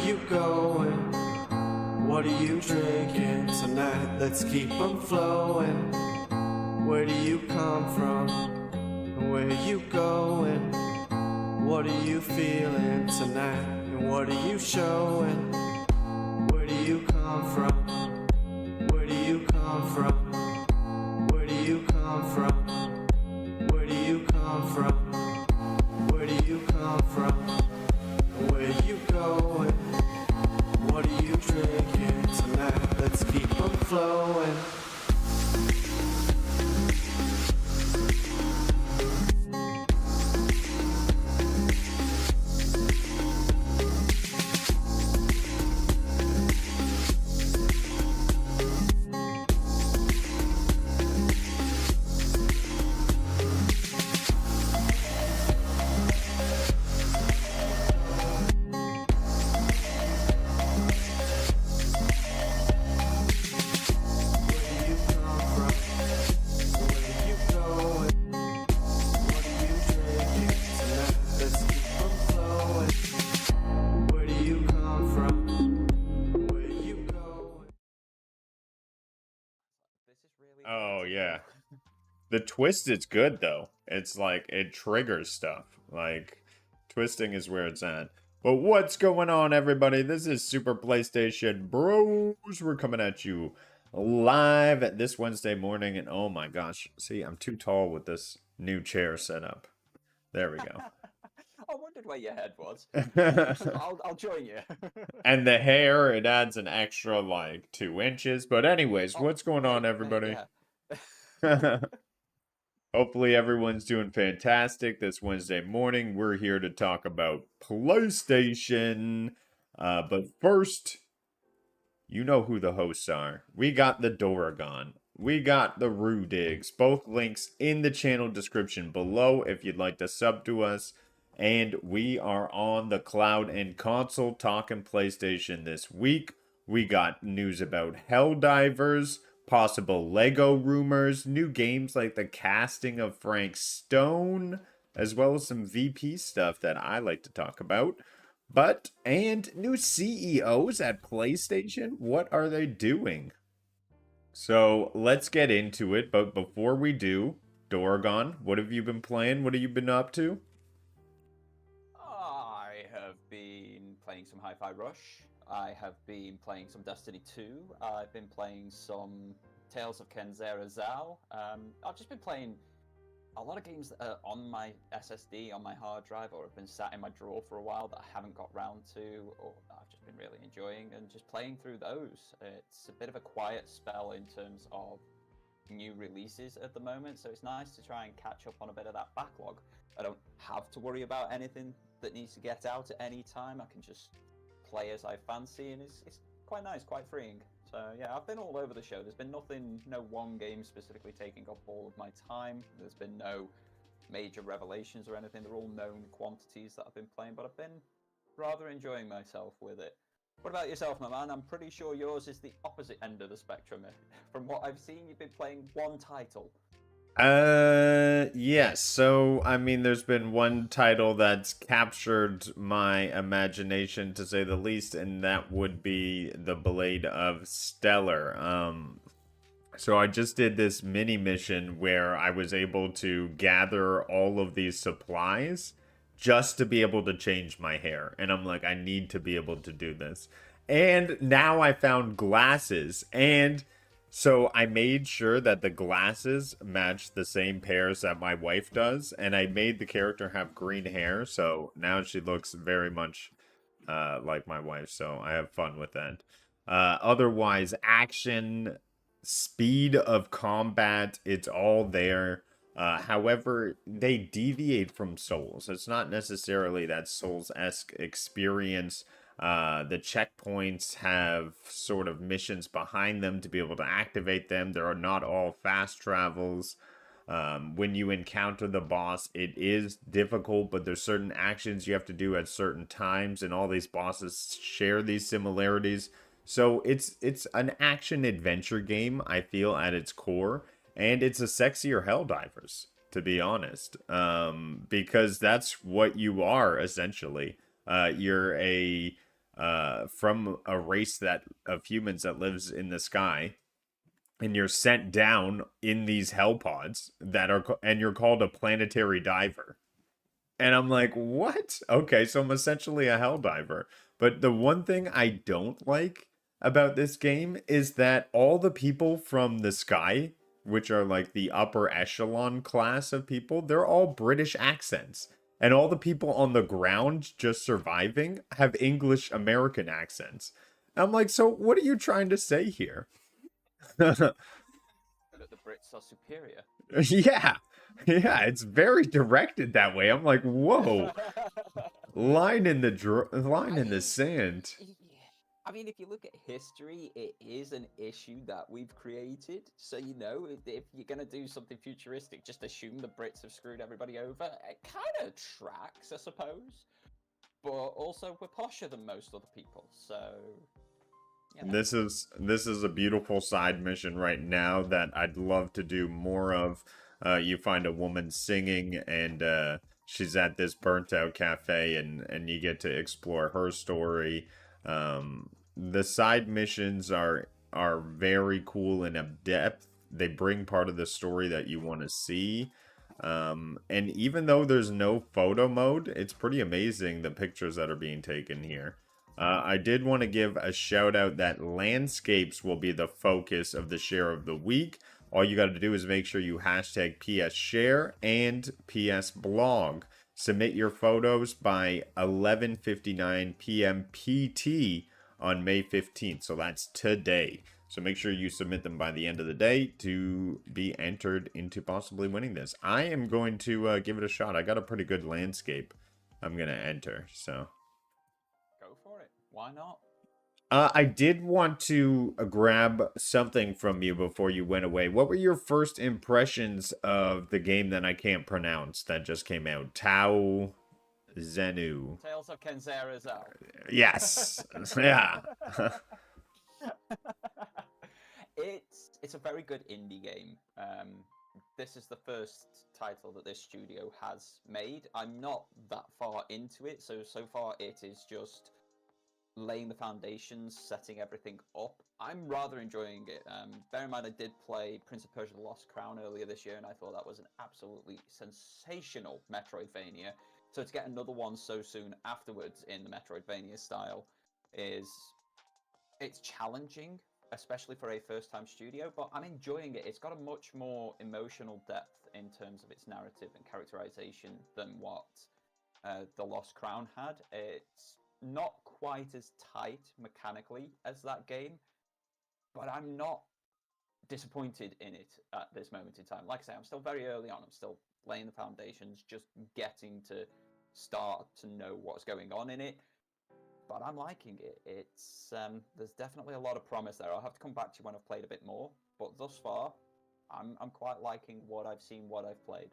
you going? What are you drinking tonight? Let's keep them flowing. Where do you come from? Where are you going? What are you feeling tonight? And what are you showing? Where do you come from? Where do you come from? Where do you come from? Where do you come from? Where do you come from? Where are you going? What are you drinking tonight? Let's keep them flowing. Oh, yeah. The twist is good, though. It's like, it triggers stuff. Like, twisting is where it's at. But what's going on, everybody? This is Super PlayStation Bros. We're coming at you live this Wednesday morning. And oh my gosh, see, I'm too tall with this new chair setup. There we go. I wondered where your head was. And I'll join you. the hair, it adds an extra, like, 2 inches. But anyways, what's going on, everybody? Yeah. Hopefully everyone's doing fantastic this Wednesday morning. We're here to talk about PlayStation. But first, you know who the hosts are. We got the Doragon. We got the Rudigs. Both links in the channel description below if you'd like to sub to us. And we are on the Cloud&Console talking PlayStation this week. We got news about Helldivers, possible Lego rumors, new games like the casting of Frank Stone, as well as some VP stuff that I like to talk about. And new CEOs at PlayStation? What are they doing? So let's get into it, but before we do, Doragon, what have you been playing? What have you been up to? I have been playing some Hi-Fi Rush. I have been playing some Destiny 2. I've been playing some Tales of Kenzera Zao. I've just been playing a lot of games that are on my SSD, on my hard drive, or have been sat in my drawer for a while that I haven't got round to, or I've just been really enjoying, and just playing through those. It's a bit of a quiet spell in terms of new releases at the moment, so it's nice to try and catch up on a bit of that backlog. I don't have to worry about anything that needs to get out at any time. I can just play as I fancy, and it's quite nice, quite freeing. So yeah, I've been all over the show. There's been no one game specifically taking up all of my time. There's been no major revelations or anything. They're all known quantities that I've been playing, but I've been rather enjoying myself with it. What about yourself, my man? I'm pretty sure yours is the opposite end of the spectrum. From what I've seen, you've been playing one title. Yes. So, I mean, there's been one title that's captured my imagination, to say the least, and that would be The Blade of Stellar. So I just did this mini mission where I was able to gather all of these supplies just to be able to change my hair. And I'm like, I need to be able to do this. And now I found glasses, and so I made sure that the glasses match the same pairs that my wife does, and I made the character have green hair, so now she looks very much like my wife, so I have fun with that. Otherwise, action, speed of combat, it's all there. However, they deviate from Souls. It's not necessarily that Souls-esque experience. The checkpoints have sort of missions behind them to be able to activate them. There are not all fast travels. When you encounter the boss, it is difficult, but there's certain actions you have to do at certain times, and all these bosses share these similarities. So it's an action adventure game, I feel, at its core, and it's a sexier Helldivers, to be honest, because that's what you are essentially. You're a from a race that of humans that lives in the sky, and you're sent down in these hell pods that are and you're called a planetary diver. And I'm like, what? Okay, so I'm essentially a hell diver. But the one thing I don't like about this game is that all the people from the sky, which are like the upper echelon class of people, they're all British accents. And all the people on the ground just surviving have English American accents. I'm like, so what are you trying to say here? That the Brits are superior. Yeah. Yeah, it's very directed that way. I'm like, whoa. Line in the line in the sand. I mean, if you look at history, it is an issue that we've created. So, you know, if you're going to do something futuristic, just assume the Brits have screwed everybody over. It kind of tracks, I suppose. But also, we're posher than most other people. So, you know. This is a beautiful side mission right now that I'd love to do more of. You find a woman singing, and she's at this burnt out cafe, and you get to explore her story. The side missions are very cool and in depth. They bring part of the story that you want to see. And even though there's no photo mode, it's pretty amazing the pictures that are being taken here. I did want to give a shout out that landscapes will be the focus of the share of the week. All you got to do is make sure you hashtag PS share and PS blog. Submit your photos by 11:59 p.m. PT on May 15th. So that's today. So make sure you submit them by the end of the day to be entered into possibly winning this. I am going to give it a shot. I got a pretty good landscape I'm going to enter. So Go for it. Why not? I did want to grab something from you before you went away. What were your first impressions of the game that I can't pronounce that just came out? Tao Zenu. Tales of Kenzera Zao. Yes. Yeah. It's a very good indie game. This is the first title that this studio has made. I'm not that far into it, so far it is just laying the foundations, setting everything up. I'm rather enjoying it. Bear in mind, I did play Prince of Persia: The Lost Crown earlier this year, and I thought that was an absolutely sensational Metroidvania. So to get another one so soon afterwards in the Metroidvania style it's challenging, especially for a first-time studio, but I'm enjoying it. It's got a much more emotional depth in terms of its narrative and characterization than what The Lost Crown had. It's not quite as tight mechanically as that game, but I'm not disappointed in it at this moment in time. Like I say, I'm still very early on. I'm still laying the foundations, just getting to start to know what's going on in it. But I'm liking it. It's there's definitely a lot of promise there. I'll have to come back to you when I've played a bit more. But thus far, I'm quite liking what I've seen, what I've played.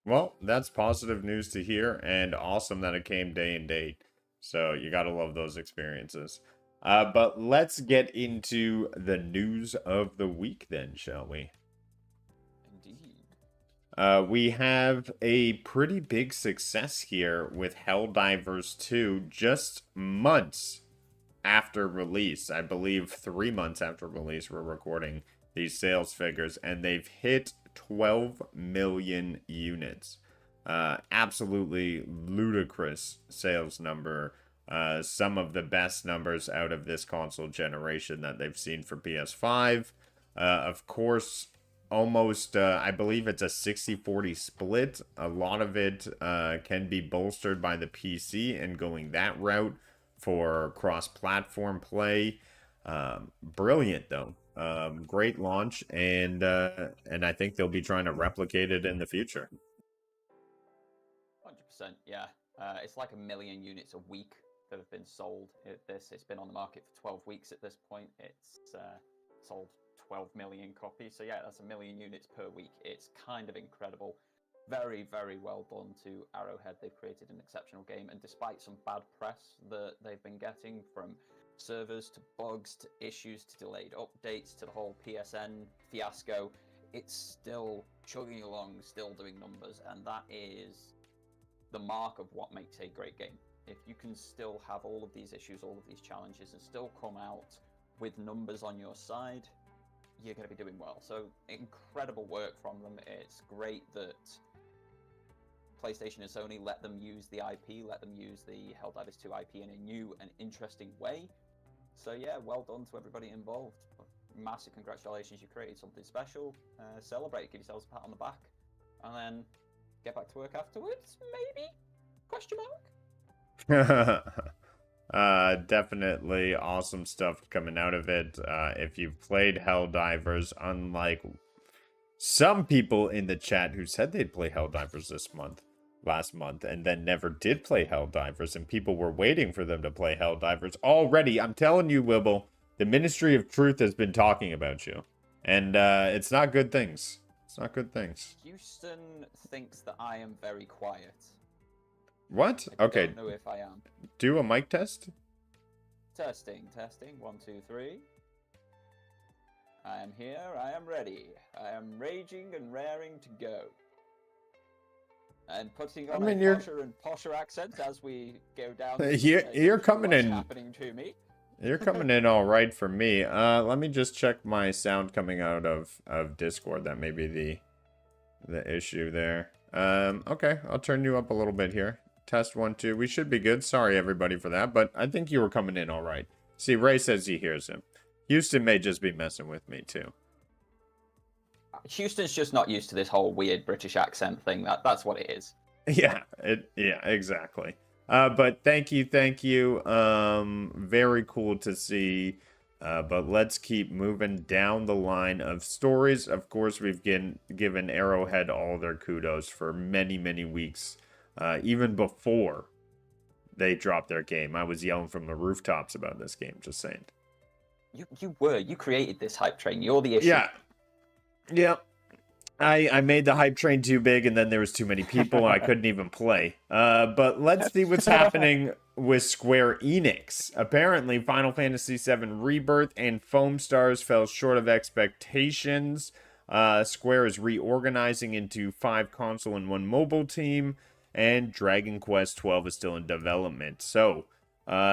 Well, that's positive news to hear, and awesome that it came day and date. So you gotta love those experiences. But let's get into the news of the week then, shall we? Indeed. We have a pretty big success here with Helldivers 2 just months after release. I believe 3 months after release, we're recording these sales figures, and they've hit 12 million units. Absolutely ludicrous sales number. Some of the best numbers out of this console generation that they've seen for PS5. Of course, almost, I believe it's a 60-40 split. A lot of it can be bolstered by the PC and going that route for cross-platform play. Brilliant, though. Great launch, and I think they'll be trying to replicate it in the future. 100%, yeah. It's like 1 million units a week that have been sold. It's been on the market for 12 weeks at this point. It's sold 12 million copies. So yeah, that's 1 million units per week. It's kind of incredible. Very, very well done to Arrowhead. They've created an exceptional game, and despite some bad press that they've been getting from servers to bugs to issues to delayed updates to the whole PSN fiasco, it's still chugging along, still doing numbers, and that is the mark of what makes a great game. if you can still have all of these issues, all of these challenges, and still come out with numbers on your side, you're going to be doing well. So incredible work from them. It's great that PlayStation and Sony let them use the IP, let them use the Helldivers 2 IP in a new and interesting way. So yeah, well done to everybody involved. Massive congratulations, you created something special. Celebrate, give yourselves a pat on the back, and then get back to work afterwards, maybe? Question mark? Definitely awesome stuff coming out of it. If you've played Helldivers, unlike some people in the chat who said they'd play Helldivers last month, and then never did play Helldivers, and people were waiting for them to play Helldivers. Already, I'm telling you, Wibble, the Ministry of Truth has been talking about you. And it's not good things. It's not good things. Houston thinks that I am very quiet. What? I Okay. don't know if I am. Do a mic test? Testing. 1, 2, 3. I am here, I am ready. I am raging and raring to go. And putting on a posher and posher accent as we go down. You're coming what's in. Happening to me. You're coming in all right for me. Let me just check my sound coming out of Discord. That may be the issue there. Okay, I'll turn you up a little bit here. Test 1, 2. We should be good. Sorry, everybody, for that, but I think you were coming in all right. See, Ray says he hears him. Houston may just be messing with me, too. Houston's just not used to this whole weird British accent thing. That's what it is. Yeah, exactly. But thank you. Very cool to see. But let's keep moving down the line of stories. Of course, we've given Arrowhead all their kudos for many, many weeks. Even before they dropped their game, I was yelling from the rooftops about this game. Just saying. You created this hype train. You're the issue. Yeah. I made the hype train too big, and then there was too many people, and I couldn't even play. But let's see what's happening with Square Enix. Apparently, Final Fantasy VII Rebirth and Foam Stars fell short of expectations. Square is reorganizing into 5 console and 1 mobile team, and Dragon Quest XII is still in development. So,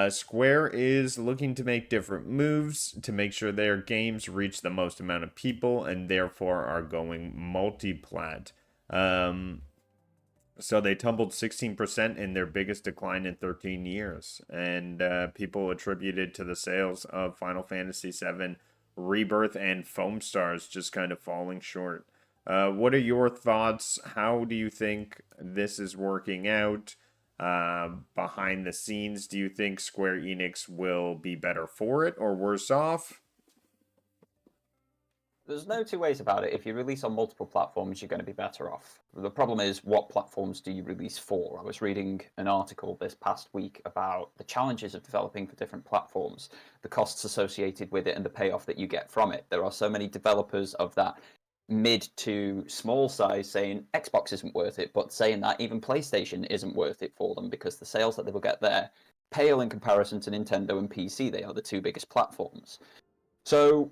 Square is looking to make different moves to make sure their games reach the most amount of people and therefore are going multi-plat. So they tumbled 16% in their biggest decline in 13 years. And people attributed to the sales of Final Fantasy VII Rebirth and Foam Stars just kind of falling short. What are your thoughts? How do you think this is working out? Behind the scenes, do you think Square Enix will be better for it or worse off? There's no two ways about it. If you release on multiple platforms, you're going to be better off. The problem is, what platforms do you release for? I was reading an article this past week about the challenges of developing for different platforms, the costs associated with it, and the payoff that you get from it. There are so many developers of that mid to small size saying Xbox isn't worth it, but saying that even PlayStation isn't worth it for them because the sales that they will get there pale in comparison to Nintendo and PC. They are the 2 biggest platforms. So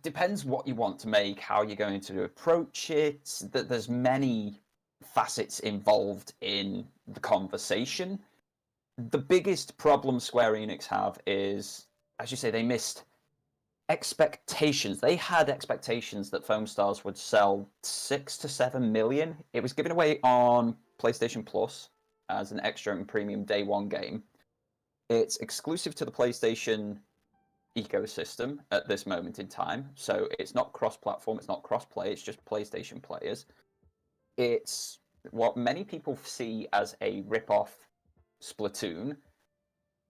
depends what you want to make, how you're going to approach it. That there's many facets involved in the conversation. The biggest problem Square Enix have is, as you say, they missed expectations. They had expectations that Foam Stars would sell 6 to 7 million. It was given away on PlayStation Plus as an extra and premium day 1 game. It's exclusive to the PlayStation ecosystem at this moment in time, so it's not cross-platform, it's not cross-play, it's just PlayStation players. It's what many people see as a rip-off Splatoon,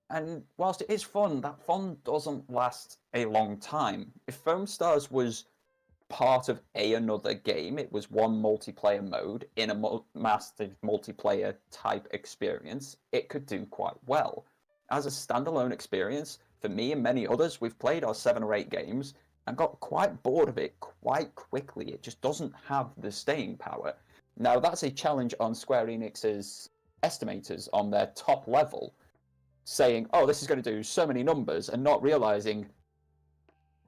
and whilst it is fun, that fun doesn't last a long time. If Foam Stars was part of another game, it was one multiplayer mode in a massive multiplayer type experience, it could do quite well. As a standalone experience, for me and many others, we've played our 7 or 8 games and got quite bored of it quite quickly. It just doesn't have the staying power. Now, that's a challenge on Square Enix's estimators on their top level, saying, oh, this is going to do so many numbers, and not realizing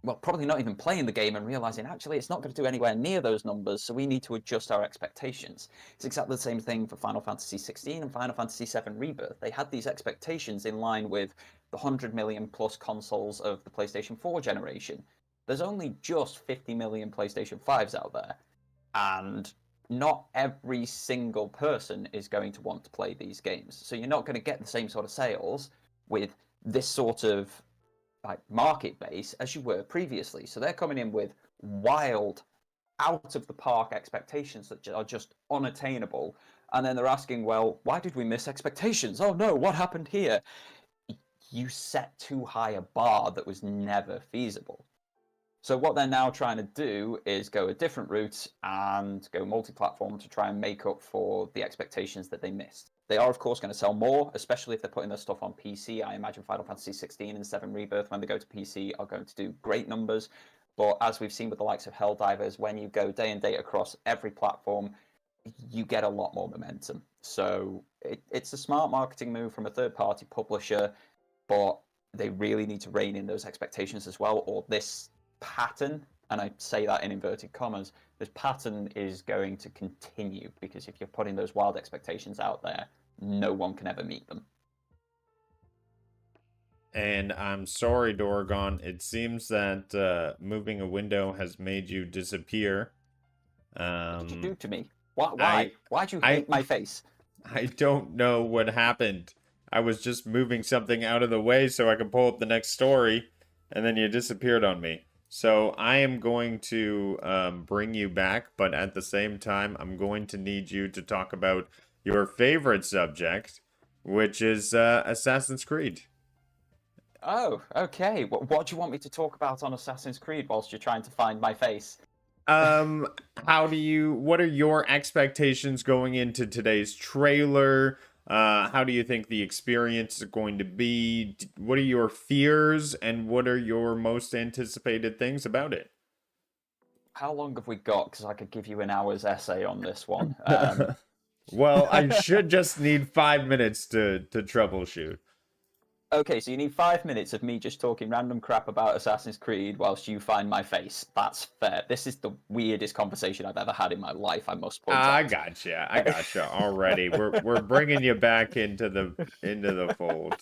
well, probably not even playing the game and realizing actually it's not going to do anywhere near those numbers, so we need to adjust our expectations. It's exactly the same thing for Final Fantasy 16 and Final Fantasy 7 Rebirth. They had these expectations in line with the 100 million plus consoles of the PlayStation 4 generation. There's only just 50 million PlayStation 5s out there, and not every single person is going to want to play these games. So you're not going to get the same sort of sales with this sort of like market base as you were previously. So they're coming in with wild, out of the park expectations that are just unattainable. And then they're asking, well, why did we miss expectations? Oh no, what happened here? You set too high a bar that was never feasible. So what they're now trying to do is go a different route and go multi-platform to try and make up for the expectations that they missed. They are, of course, going to sell more, especially if they're putting their stuff on PC. I imagine Final Fantasy 16 and 7 Rebirth, when they go to PC, are going to do great numbers. But as we've seen with the likes of Helldivers, when you go day and date across every platform, you get a lot more momentum. So it's a smart marketing move from a third-party publisher, but they really need to rein in those expectations as well, or this pattern, and I say that in inverted commas, this pattern is going to continue, because if you're putting those wild expectations out there, no one can ever meet them. And I'm sorry, Dorgon. It seems that moving a window has made you disappear. What did you do to me? Why? I Why'd you I hate my face? I don't know what happened. I was just moving something out of the way so I could pull up the next story, and then you disappeared on me. So I am going to bring you back, but at the same time, I'm going to need you to talk about your favorite subject, which is Assassin's Creed. Oh, okay. What do you want me to talk about on Assassin's Creed whilst you're trying to find my face? Um, what are your expectations going into today's trailer? How do you think the experience is going to be? What are your fears and what are your most anticipated things about it? How long have we got? Because I could give you an hour's essay on this one. Well, I should just need 5 minutes to troubleshoot. Okay, so you need 5 minutes of me just talking random crap about Assassin's Creed whilst you find my face. That's fair. This is the weirdest conversation I've ever had in my life, I must point I out. gotcha. I gotcha. Already, we're bringing you back into the fold.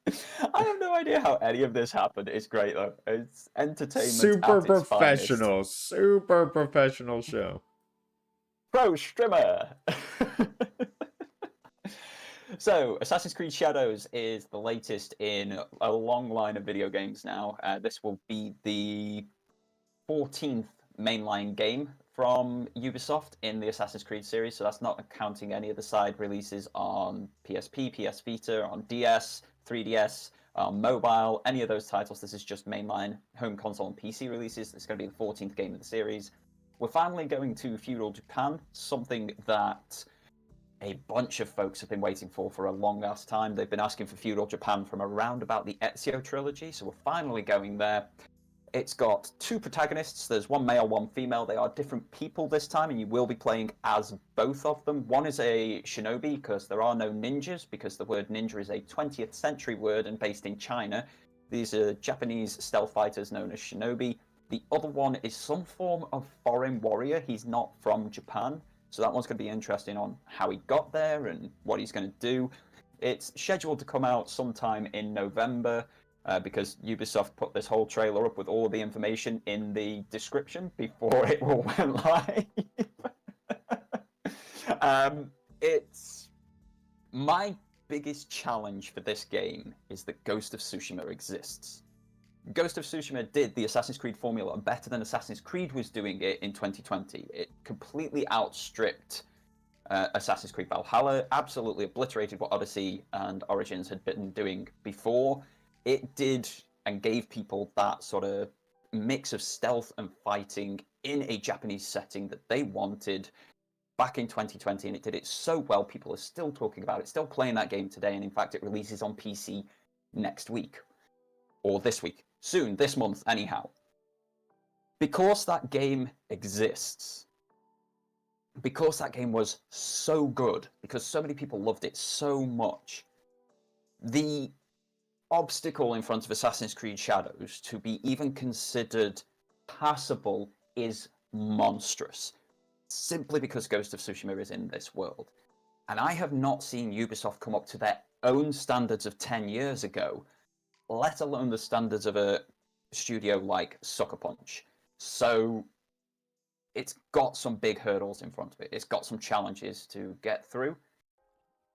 I have no idea how any of this happened. It's great though. It's entertainment Super at its finest. professional, super professional show. Pro streamer. So, Assassin's Creed Shadows is the latest in a long line of video games now. This will be the 14th mainline game from Ubisoft in the Assassin's Creed series, so that's not counting any of the side releases on PSP, PS Vita, on DS, 3DS, mobile, any of those titles. This is just mainline home console and PC releases. It's going to be the 14th game of the series. We're finally going to feudal Japan, something that a bunch of folks have been waiting for a long ass time. They've been asking for feudal Japan from around about the Ezio trilogy, so we're finally going there. It's got two protagonists. There's one male, one female. They are different people this time, and you will be playing as both of them. One is a shinobi, because there are no ninjas, because the word ninja is a 20th century word and based in China. These are Japanese stealth fighters known as shinobi. The other one is some form of foreign warrior. He's not from Japan. So that one's going to be interesting on how he got there and what he's going to do. It's scheduled to come out sometime in November because Ubisoft put this whole trailer up with all the information in the description before it all went live. It's my biggest challenge for this game is that Ghost of Tsushima exists. Ghost of Tsushima did the Assassin's Creed formula better than Assassin's Creed was doing it in 2020. It completely outstripped Assassin's Creed Valhalla, absolutely obliterated what Odyssey and Origins had been doing before. It did and gave people that sort of mix of stealth and fighting in a Japanese setting that they wanted back in 2020, and it did it so well. People are still talking about it, still playing that game today, and in fact it releases on PC next week, or this week. Soon, this month, anyhow. Because that game exists, because that game was so good, because so many people loved it so much, the obstacle in front of Assassin's Creed Shadows to be even considered passable is monstrous, simply because Ghost of Tsushima is in this world. And I have not seen Ubisoft come up to their own standards of 10 years ago, let alone the standards of a studio like Sucker Punch. So it's got some big hurdles in front of it. It's got some challenges to get through.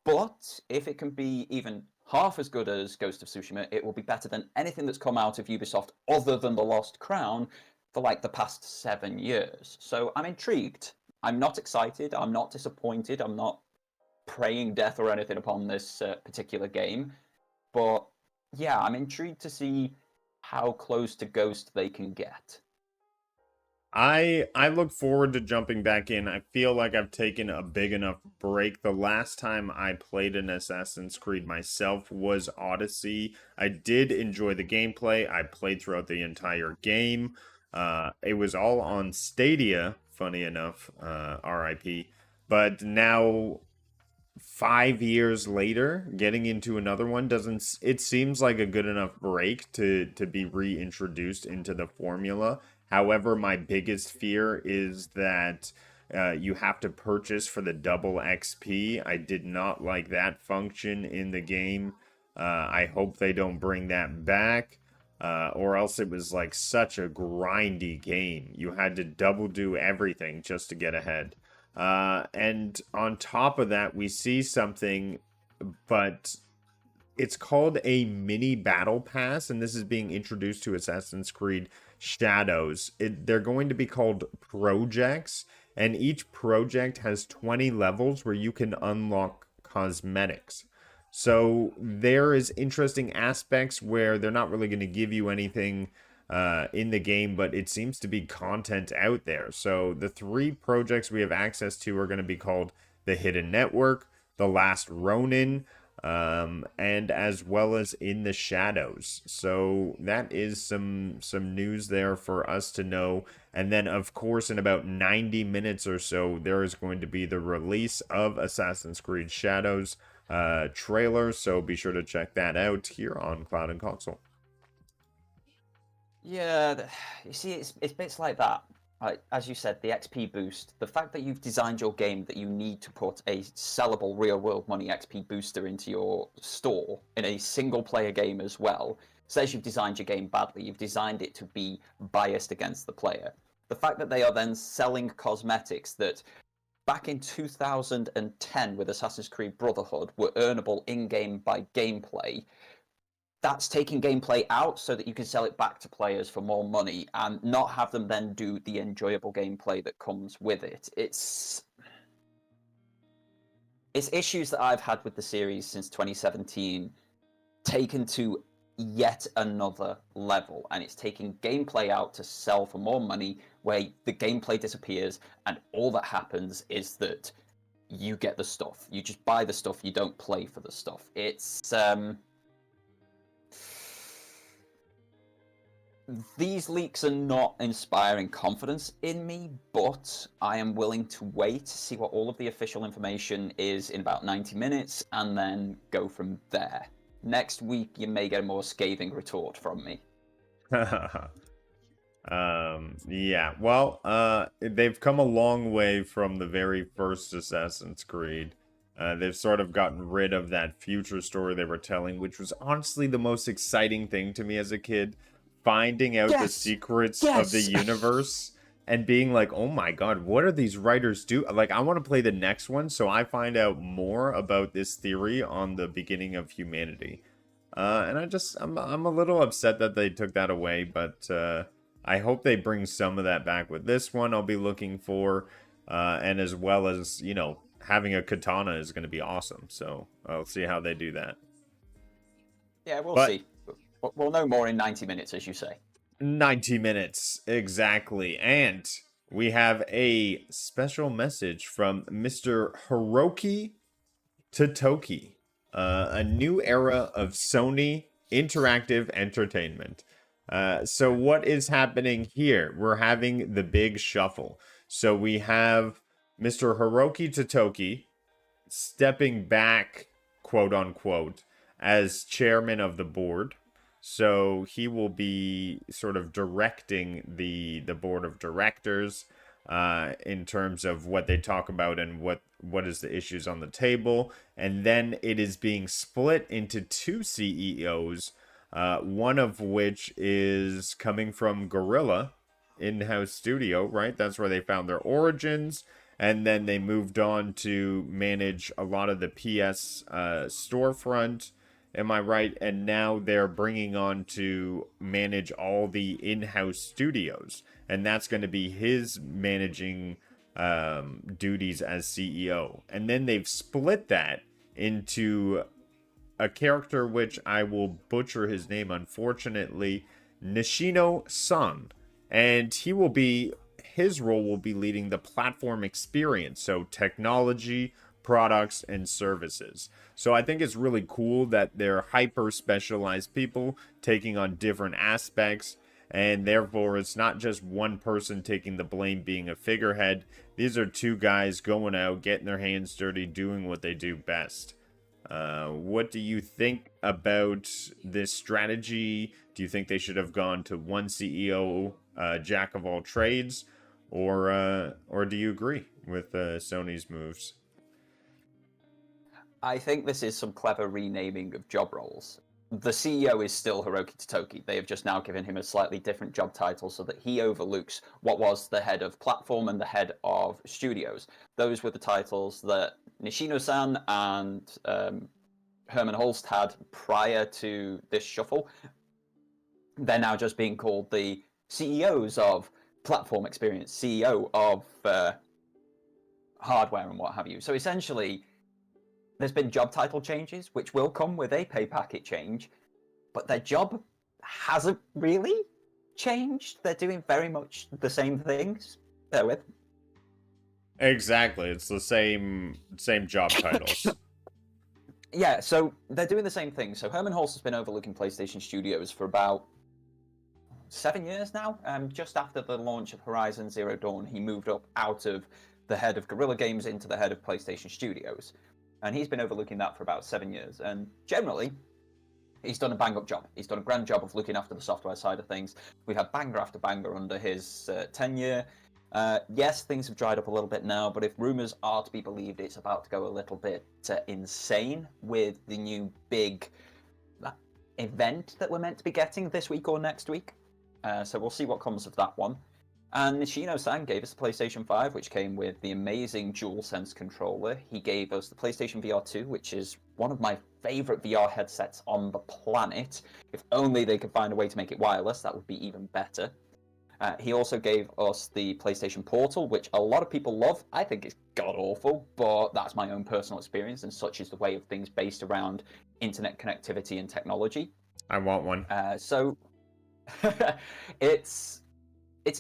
But if it can be even half as good as Ghost of Tsushima, it will be better than anything that's come out of Ubisoft other than The Lost Crown for like the past 7 years. So I'm intrigued. I'm not excited. I'm not disappointed. I'm not praying death or anything upon this particular game. But yeah, I'm intrigued to see how close to Ghost they can get. I look forward to jumping back in. I feel like I've taken a big enough break. The last time I played an Assassin's Creed myself was Odyssey. I did enjoy the gameplay. I played throughout the entire game. It was all on Stadia, funny enough, RIP. But now 5 years later, getting into another one doesn't. It seems like a good enough break to be reintroduced into the formula. However, my biggest fear is that you have to purchase for the double XP. I did not like that function in the game. I hope they don't bring that back. Or else it was like such a grindy game. You had to double do everything just to get ahead. And on top of that, we see something, but it's called a mini battle pass, and this is being introduced to Assassin's Creed Shadows. They're going to be called projects, and each project has 20 levels where you can unlock cosmetics. So there is interesting aspects where they're not really going to give you anything in the game, but it seems to be content out there. So the 3 projects we have access to are going to be called the Hidden Network, the Last Ronin, and as well as In the Shadows. So that is some news there for us to know. And then, of course, in about 90 minutes or so, there is going to be the release of Assassin's Creed Shadows trailer. So be sure to check that out here on Cloud&Console. Yeah, you see, it's bits like that. Right, as you said, the XP boost, the fact that you've designed your game that you need to put a sellable real-world money XP booster into your store in a single-player game as well, says you've designed your game badly. You've designed it to be biased against the player. The fact that they are then selling cosmetics that back in 2010 with Assassin's Creed Brotherhood were earnable in-game by gameplay, that's taking gameplay out so that you can sell it back to players for more money and not have them then do the enjoyable gameplay that comes with it. It's issues that I've had with the series since 2017 taken to yet another level, and it's taking gameplay out to sell for more money where the gameplay disappears and all that happens is that you get the stuff. You just buy the stuff, you don't play for the stuff. These leaks are not inspiring confidence in me, but I am willing to wait to see what all of the official information is in about 90 minutes and then go from there. Next week, you may get a more scathing retort from me. Yeah, well, they've come a long way from the very first Assassin's Creed. They've sort of gotten rid of that future story they were telling, which was honestly the most exciting thing to me as a kid. Finding out the secrets of the universe and being like, oh my god, what are these writers do? Like, I want to play the next one so I find out more about this theory on the beginning of humanity. And I'm a little upset that they took that away, but I hope they bring some of that back with this one. I'll be looking for, and as well as, you know, having a katana is going to be awesome. So I'll see how they do that. Yeah, we'll see. We'll know more in 90 minutes, as you say. 90 minutes, exactly. And we have a special message from Mr. Hiroki Totoki. A new era of Sony interactive entertainment. So what is happening here? We're having the big shuffle. So we have Mr. Hiroki Totoki stepping back, quote unquote, as chairman of the board. So he will be sort of directing the board of directors in terms of what they talk about and what is the issues on the table. And then it is being split into two CEOs, one of which is coming from Gorilla in-house studio, right? That's where they found their origins. And then they moved on to manage a lot of the PS storefront. Am I right? And now they're bringing on to manage all the in-house studios. And that's going to be his managing duties as CEO. And then they've split that into a character which I will butcher his name, unfortunately, Nishino-san. And his role will be leading the platform experience. So technology, products, and services. So I think it's really cool that they're hyper specialized people taking on different aspects, and therefore it's not just one person taking the blame being a figurehead. These are two guys going out, getting their hands dirty, doing what they do best. What do you think about this strategy? Do you think they should have gone to one CEO, jack of all trades, or do you agree with Sony's moves? I think this is some clever renaming of job roles. The CEO is still Hiroki Totoki. They have just now given him a slightly different job title so that he overlooks what was the head of platform and the head of studios. Those were the titles that Nishino-san and Herman Holst had prior to this shuffle. They're now just being called the CEOs of platform experience, CEO of hardware and what have you. So essentially, there's been job title changes, which will come with a pay packet change, but their job hasn't really changed. They're doing very much the same things. Bear with. Exactly, it's the same job titles. Yeah, so they're doing the same thing. So Herman Holst has been overlooking PlayStation Studios for about 7 years now. Just after the launch of Horizon Zero Dawn, he moved up out of the head of Guerrilla Games into the head of PlayStation Studios. And he's been overlooking that for about 7 years. And generally, he's done a bang-up job. He's done a grand job of looking after the software side of things. We've had banger after banger under his tenure. Yes, things have dried up a little bit now, but if rumors are to be believed, it's about to go a little bit insane with the new big event that we're meant to be getting this week or next week. So we'll see what comes of that one. And Nishino-san gave us the PlayStation 5, which came with the amazing DualSense controller. He gave us the PlayStation VR 2, which is one of my favorite VR headsets on the planet. If only they could find a way to make it wireless, that would be even better. He also gave us the PlayStation Portal, which a lot of people love. I think it's god-awful, but that's my own personal experience, and such is the way of things based around internet connectivity and technology. I want one. So it's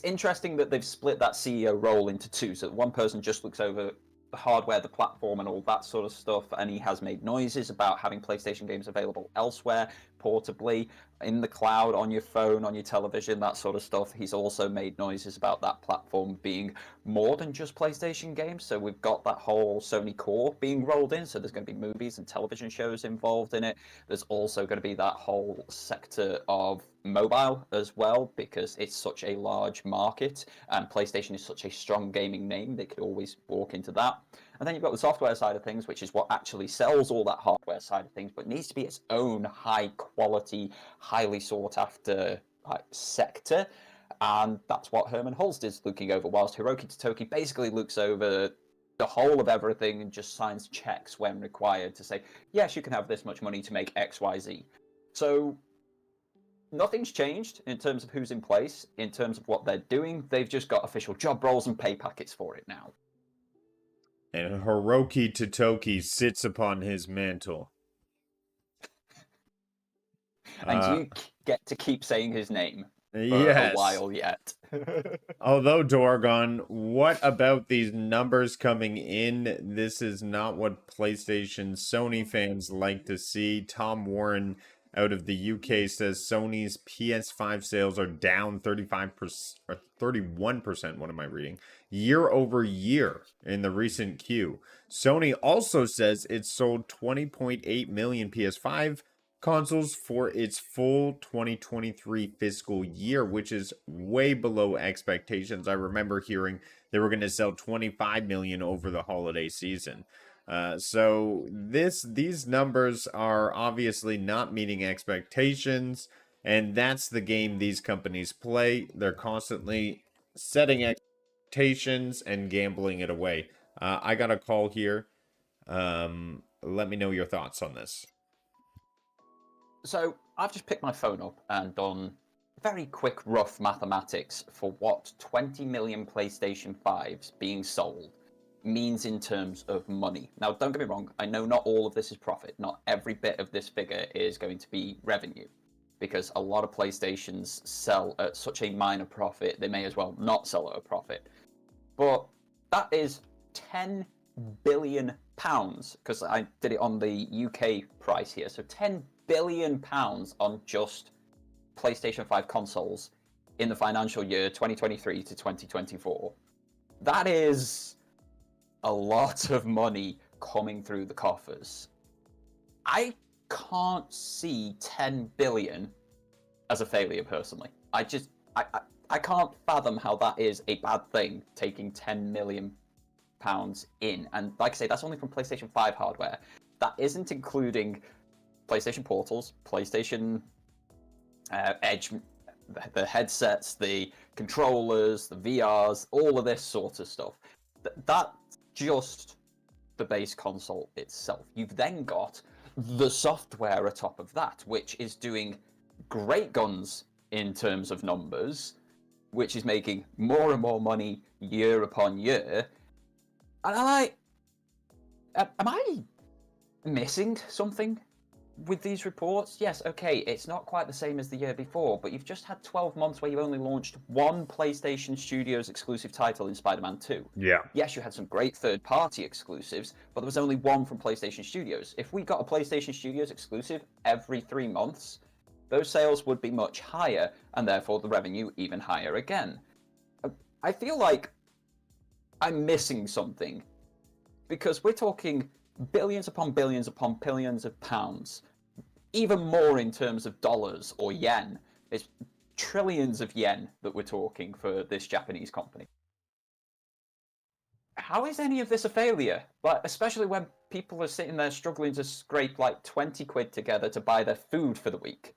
interesting that they've split that CEO role into two, so that one person just looks over the hardware, the platform, and all that sort of stuff, and he has made noises about having PlayStation games available elsewhere, portably, in the cloud, on your phone, on your television, that sort of stuff. He's also made noises about that platform being more than just PlayStation games, so we've got that whole Sony core being rolled in, so there's going to be movies and television shows involved in it. There's also going to be that whole sector of mobile as well, because it's such a large market and PlayStation is such a strong gaming name, they could always walk into that. And then you've got the software side of things, which is what actually sells all that hardware side of things, but needs to be its own high quality, highly sought after sector. And that's what Herman Holst is looking over, whilst Hiroki Totoki basically looks over the whole of everything and just signs checks when required to say, yes, you can have this much money to make X, Y, Z. So nothing's changed in terms of who's in place, in terms of what they're doing. They've just got official job roles and pay packets for it now. And Hiroki Totoki sits upon his mantle. And you get to keep saying his name for yes. a while yet. Although, Dorgon, what about these numbers coming in? This is not what PlayStation Sony fans like to see. Tom Warren out of the UK says Sony's PS5 sales are down 35% or 31%, what am I reading? Year over year in the recent Q. Sony also says it sold 20.8 million PS5, consoles for its full 2023 fiscal year, which is way below expectations. I remember hearing they were going to sell 25 million over the holiday season. So these numbers are obviously not meeting expectations, and that's the game these companies play. They're constantly setting expectations and gambling it away. I got a call here. Let me know your thoughts on this. So I've just picked my phone up and done very quick, rough mathematics for what 20 million PlayStation 5s being sold means in terms of money. Now, don't get me wrong, I know not all of this is profit. Not every bit of this figure is going to be revenue, because a lot of PlayStations sell at such a minor profit, they may as well not sell at a profit. But that is 10 billion pounds, because I did it on the UK price here. So 10 billion pounds on just PlayStation 5 consoles in the financial year 2023 to 2024. That is a lot of money coming through the coffers. I can't see 10 billion as a failure personally. I can't fathom how that is a bad thing, taking 10 million pounds in. And like I say, that's only from PlayStation 5 hardware. That isn't including PlayStation portals, PlayStation Edge, the headsets, the controllers, the VRs, all of this sort of stuff. That's just the base console itself. You've then got the software atop of that, which is doing great guns in terms of numbers, which is making more and more money year upon year. And am I missing something with these reports? Yes, okay, it's not quite the same as the year before, but you've just had 12 months where you only launched one PlayStation Studios exclusive title in Spider-Man 2. Yeah. Yes, you had some great third-party exclusives, but there was only one from PlayStation Studios. If we got a PlayStation Studios exclusive every 3 months, those sales would be much higher, and therefore the revenue even higher again. I feel like I'm missing something, because we're talking billions upon billions upon billions of pounds, even more in terms of dollars or yen. It's trillions of yen that we're talking for this Japanese company. How is any of this a failure? Like, especially when people are sitting there struggling to scrape like 20 quid together to buy their food for the week.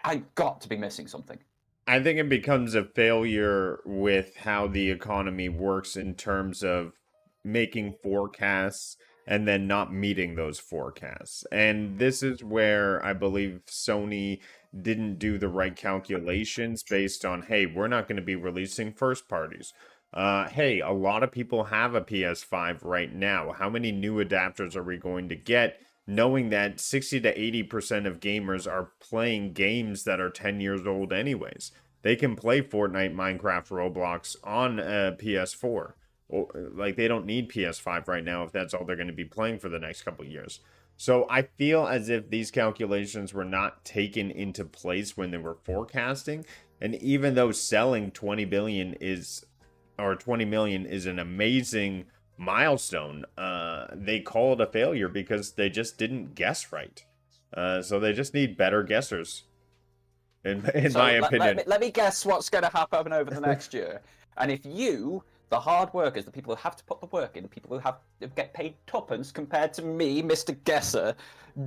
I've got to be missing something. I think it becomes a failure with how the economy works in terms of making forecasts and then not meeting those forecasts. And this is where I believe Sony didn't do the right calculations based on, hey, we're not going to be releasing first parties. Hey, a lot of people have a PS5 right now. How many new adapters are we going to get? Knowing that 60 to 80% of gamers are playing games that are 10 years old anyways. They can play Fortnite, Minecraft, Roblox on a PS4. Like, they don't need PS5 right now if that's all they're going to be playing for the next couple of years. So I feel as if these calculations were not taken into place when they were forecasting. And even though selling 20 million is an amazing milestone, they call it a failure because they just didn't guess right. So they just need better guessers, in my opinion. Let me guess what's going to happen over the next year. And if you, the hard workers, the people who have to put the work in, the people who have to get paid tuppence compared to me, Mr. Guesser,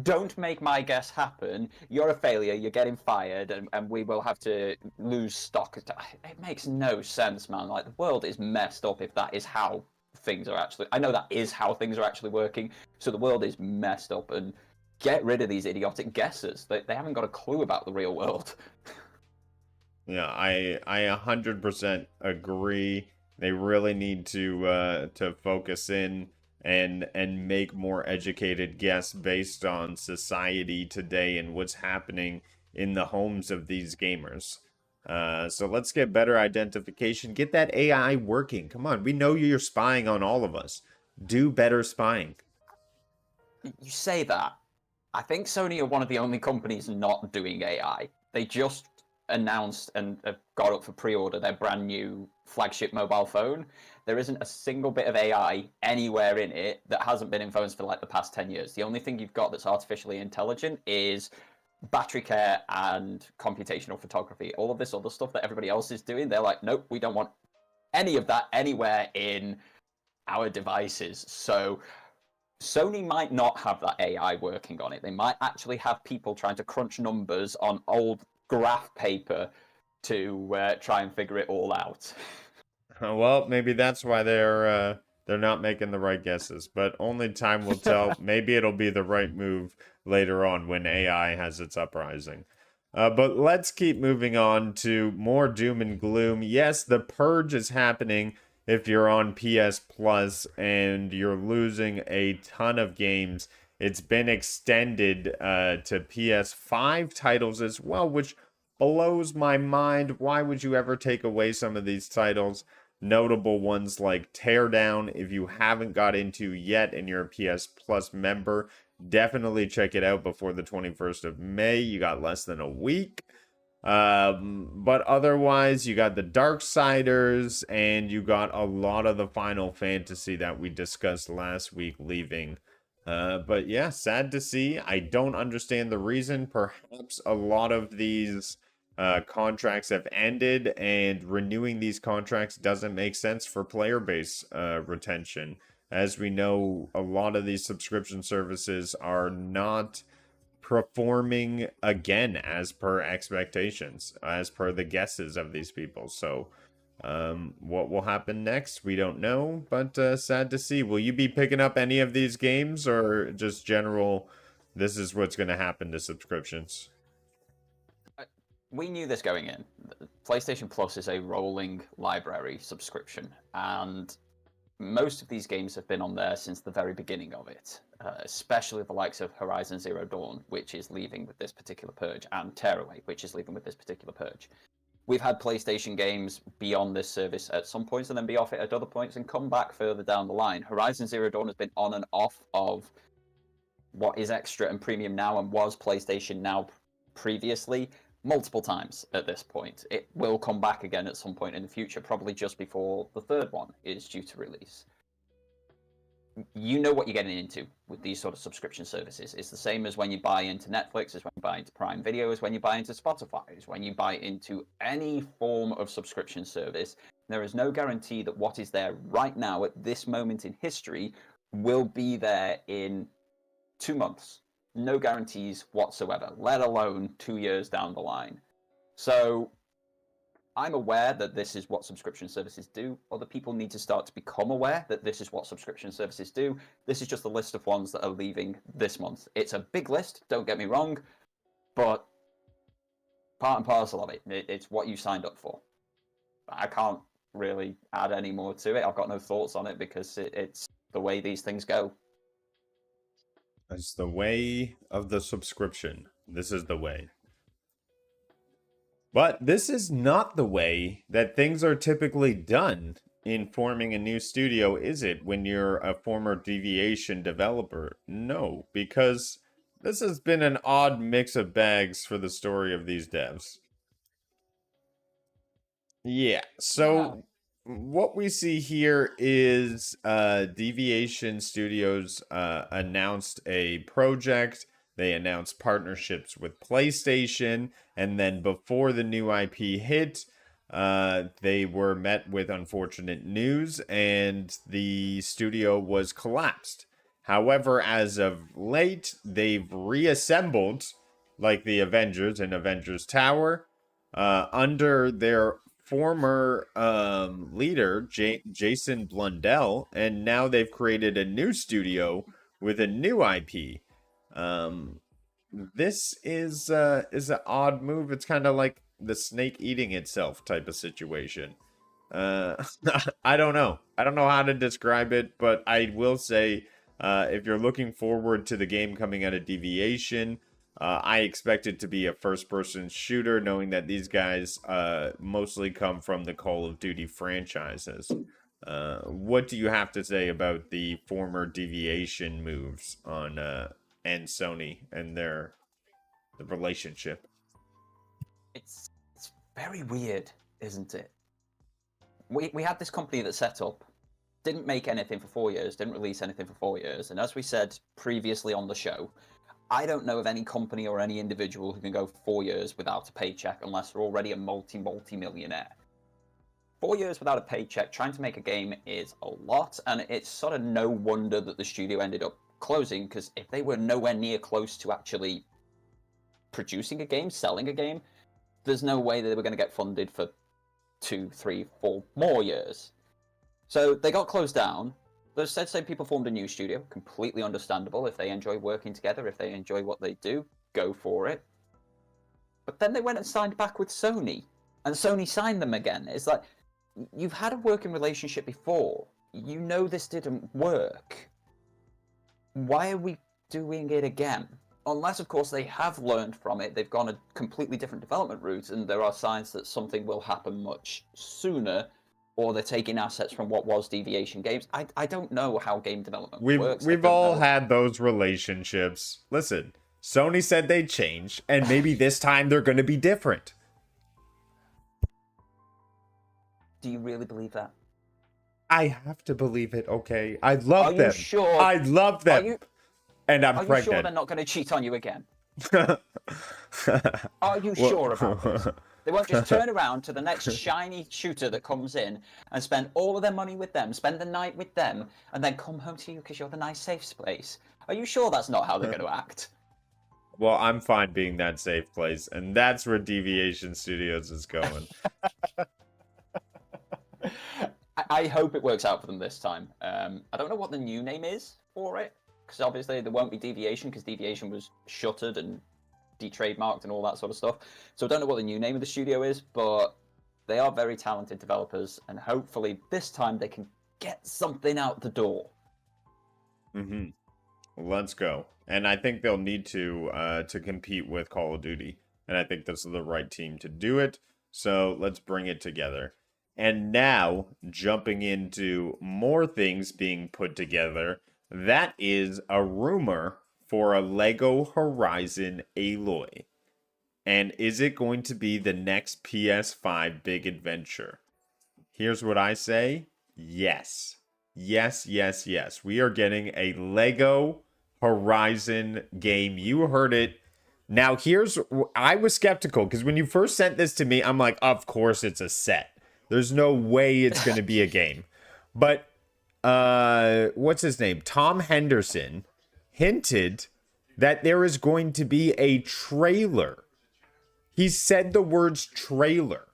don't make my guess happen, you're a failure, you're getting fired, and we will have to lose stock. It makes no sense, man. Like, the world is messed up if that is how things are actually... I know that is how things are actually working, so the world is messed up, and get rid of these idiotic guessers. They haven't got a clue about the real world. Yeah, I 100% agree. They really need to focus in and make more educated guess based on society today and what's happening in the homes of these gamers. So let's get better identification. Get that AI working. Come on, we know you're spying on all of us. Do better spying. You say that. I think Sony are one of the only companies not doing AI. They just announced and have got up for pre-order their brand new flagship mobile phone, there isn't a single bit of AI anywhere in it that hasn't been in phones for like the past 10 years. The only thing you've got that's artificially intelligent is battery care and computational photography. All of this other stuff that everybody else is doing, they're like, nope, we don't want any of that anywhere in our devices. So Sony might not have that AI working on it. They might actually have people trying to crunch numbers on old graph paper to try and figure it all out. Well, maybe that's why they're not making the right guesses, but only time will tell. Maybe it'll be the right move later on when AI has its uprising. But let's keep moving on to more doom and gloom. Yes, the purge is happening if you're on PS Plus and you're losing a ton of games. It's been extended to PS5 titles as well, which blows my mind. Why would you ever take away some of these titles? Notable ones like Teardown, if you haven't got into yet and you're a PS Plus member, definitely check it out before the 21st of May. You got less than a week. But otherwise, you got the Darksiders, and you got a lot of the Final Fantasy that we discussed last week leaving. But yeah, sad to see. I don't understand the reason. Perhaps a lot of these contracts have ended, and renewing these contracts doesn't make sense for player base retention. As we know, a lot of these subscription services are not performing again as per expectations, as per the guesses of these people. So what will happen next, we don't know, but sad to see. Will you be picking up any of these games, or just general, this is what's going to happen to subscriptions? We knew this going in. PlayStation Plus is a rolling library subscription, and most of these games have been on there since the very beginning of it, especially the likes of Horizon Zero Dawn, which is leaving with this particular purge, and Tearaway, which is leaving with this particular purge. We've had PlayStation games be on this service at some points and then be off it at other points and come back further down the line. Horizon Zero Dawn has been on and off of what is Extra and Premium now and was PlayStation Now previously multiple times at this point. It will come back again at some point in the future, probably just before the third one is due to release. You know what you're getting into with these sort of subscription services. It's the same as when you buy into Netflix, as when you buy into Prime Video, as when you buy into Spotify, as when you buy into any form of subscription service. There is no guarantee that what is there right now at this moment in history will be there in 2 months. No guarantees whatsoever, let alone 2 years down the line. So I'm aware that this is what subscription services do. Other people need to start to become aware that this is what subscription services do. This is just a list of ones that are leaving this month. It's a big list, don't get me wrong, but part and parcel of it. It's what you signed up for. I can't really add any more to it. I've got no thoughts on it because it's the way these things go. It's the way of the subscription. This is the way. But this is not the way that things are typically done in forming a new studio, is it, when you're a former Deviation developer? No, because this has been an odd mix of bags for the story of these devs. Yeah, so what we see here is Deviation Studios announced a project. They announced partnerships with PlayStation, and then before the new IP hit, they were met with unfortunate news, and the studio was collapsed. However, as of late, they've reassembled, like the Avengers in Avengers Tower, under their former leader, Jason Blundell, and now they've created a new studio with a new IP. This is an odd move. It's kind of like the snake eating itself type of situation. I don't know. I don't know how to describe it, but I will say, if you're looking forward to the game coming out of Deviation, I expect it to be a first-person shooter, knowing that these guys mostly come from the Call of Duty franchises. What do you have to say about the former Deviation moves on and Sony and the relationship? It's very weird, isn't it? We had this company that set up, didn't make anything for 4 years, didn't release anything for 4 years, and as we said previously on the show, I don't know of any company or any individual who can go 4 years without a paycheck unless they're already a multi-millionaire. 4 years without a paycheck, trying to make a game is a lot, and it's sort of no wonder that the studio ended up closing, because if they were nowhere near close to actually producing a game, selling a game, there's no way that they were going to get funded for 2, 3, 4 more years. So they got closed down. Those same people formed a new studio, completely understandable. If they enjoy working together, if they enjoy what they do, go for it. But then they went and signed back with Sony, and Sony signed them again. It's like, you've had a working relationship before. You know this didn't work. Why are we doing it again? Unless, of course, they have learned from it. They've gone a completely different development route, and there are signs that something will happen much sooner, or they're taking assets from what was Deviation Games. I don't know how game development works. We've all had those relationships. Listen, Sony said they'd change, and maybe this time they're going to be different. Do you really believe that? I have to believe it, okay? I love them. Are you sure? I love them. And I'm pregnant. Are you sure they're not going to cheat on you again? Are you sure about this? They won't just turn around to the next shiny shooter that comes in and spend all of their money with them, spend the night with them, and then come home to you because you're the nice safe place. Are you sure that's not how they're going to act? Well, I'm fine being that safe place, and that's where Deviation Studios is going. I hope it works out for them this time. I don't know what the new name is for it, because obviously there won't be Deviation, because Deviation was shuttered and de-trademarked and all that sort of stuff. So I don't know what the new name of the studio is, but they are very talented developers, and hopefully this time they can get something out the door. Mm-hmm. Let's go. And I think they'll need to compete with Call of Duty, and I think this is the right team to do it. So let's bring it together. And now, jumping into more things being put together, that is a rumor for a LEGO Horizon Aloy. And is it going to be the next PS5 big adventure? Here's what I say. Yes. Yes, yes, yes. We are getting a LEGO Horizon game. You heard it. Now, I was skeptical, because when you first sent this to me, I'm like, of course it's a set. There's no way it's going to be a game. But, what's his name? Tom Henderson hinted that there is going to be a trailer. He said the words trailer.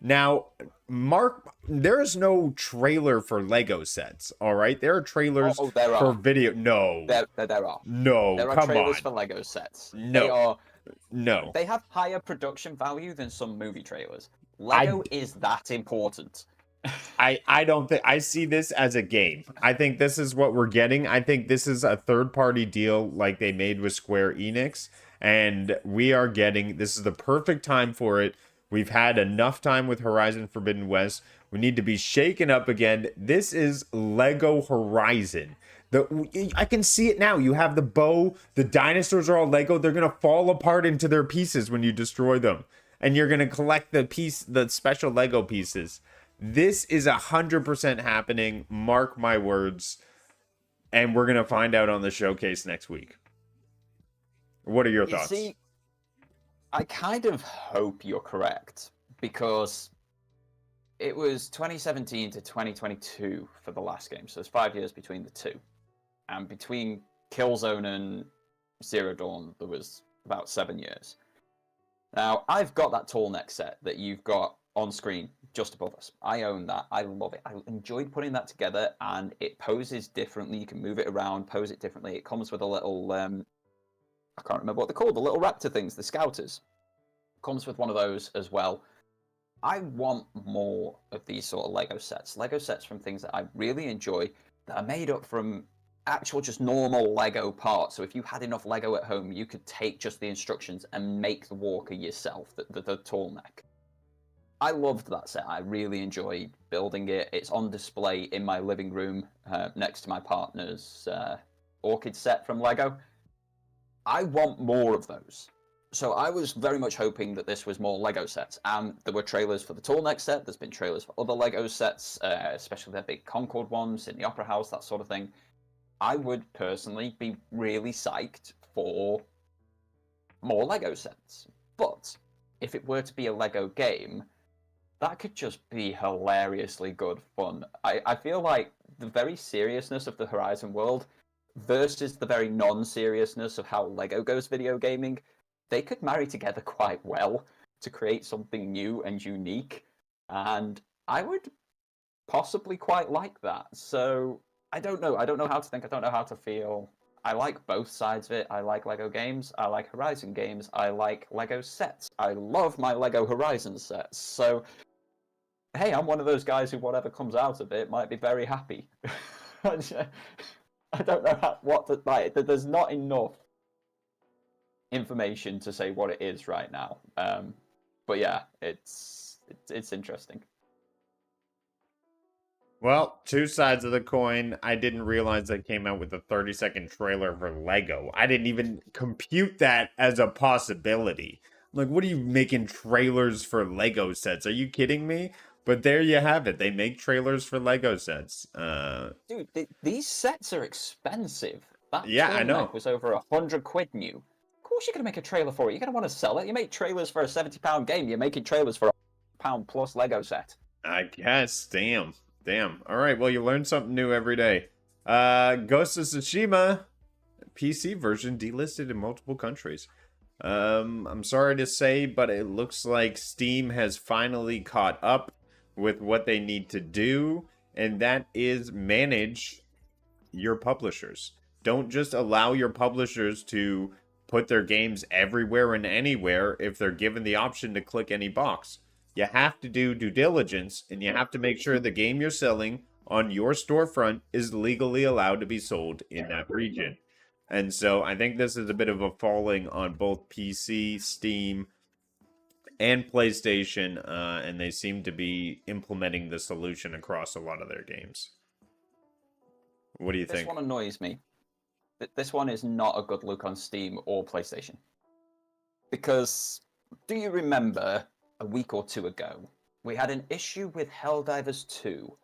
Now, Mark, there is no trailer for Lego sets, all right? There are trailers for video. No. There are. No, there are come trailers on. for Lego sets. No. They have higher production value than some movie trailers. Lego is that important. I don't think I see this as a game. I think this is what we're getting. I think this is a third-party deal like they made with Square Enix, and this is the perfect time for it. We've had enough time with Horizon Forbidden West. We need to be shaken up again. This is Lego Horizon. I can see it now. You have the bow. The dinosaurs are all Lego. They're going to fall apart into their pieces when you destroy them. And you're going to collect the special Lego pieces. This is 100% happening. Mark my words. And we're going to find out on the showcase next week. What are your thoughts? See, I kind of hope you're correct, because it was 2017 to 2022 for the last game. So there's 5 years between the two. And between Killzone and Zero Dawn, there was about 7 years. Now, I've got that tall neck set that you've got on screen just above us. I own that. I love it. I enjoyed putting that together, and it poses differently. You can move it around, pose it differently. It comes with a little, I can't remember what they're called, the little raptor things, the scouters. Comes with one of those as well. I want more of these sort of Lego sets. Lego sets from things that I really enjoy that are made up from actual just normal Lego parts. So if you had enough Lego at home, you could take just the instructions and make the walker yourself, the tall neck. I loved that set. I really enjoyed building it. It's on display in my living room next to my partner's Orchid set from Lego. I want more of those. So I was very much hoping that this was more Lego sets. There were trailers for the Tall Neck set. There's been trailers for other Lego sets, especially the big Concord ones in the Opera House, that sort of thing. I would personally be really psyched for more Lego sets. But if it were to be a Lego game, that could just be hilariously good fun. I feel like the very seriousness of the Horizon world versus the very non-seriousness of how Lego goes video gaming, they could marry together quite well to create something new and unique. And I would possibly quite like that. So I don't know. I don't know how to think. I don't know how to feel. I like both sides of it. I like Lego games. I like Horizon games. I like Lego sets. I love my Lego Horizon sets. So, hey, I'm one of those guys who, whatever comes out of it, might be very happy. I don't know what to like. There's not enough information to say what it is right now. But yeah, it's interesting. Well, two sides of the coin. I didn't realize they came out with a 30-second trailer for Lego. I didn't even compute that as a possibility. I'm like, what are you making trailers for Lego sets? Are you kidding me? But there you have it. They make trailers for Lego sets. Dude, these sets are expensive. That Yeah, I know. turtleneck was over £100 new. Of course, you're gonna make a trailer for it. You're gonna want to sell it. You make trailers for a £70 game. You're making trailers for £1 plus Lego set. I guess. Damn. Damn. All right. Well, you learn something new every day. Ghost of Tsushima PC version delisted in multiple countries. I'm sorry to say, but it looks like Steam has finally caught up with what they need to do, and that is manage your publishers. Don't just allow your publishers to put their games everywhere and anywhere if they're given the option to click any box. You have to do due diligence, and you have to make sure the game you're selling on your storefront is legally allowed to be sold in that region. And so I think this is a bit of a falling on both PC, Steam, and PlayStation, and they seem to be implementing the solution across a lot of their games. What do you think? This one annoys me. This one is not a good look on Steam or PlayStation. Because, do you remember a week or two ago, we had an issue with Helldivers 2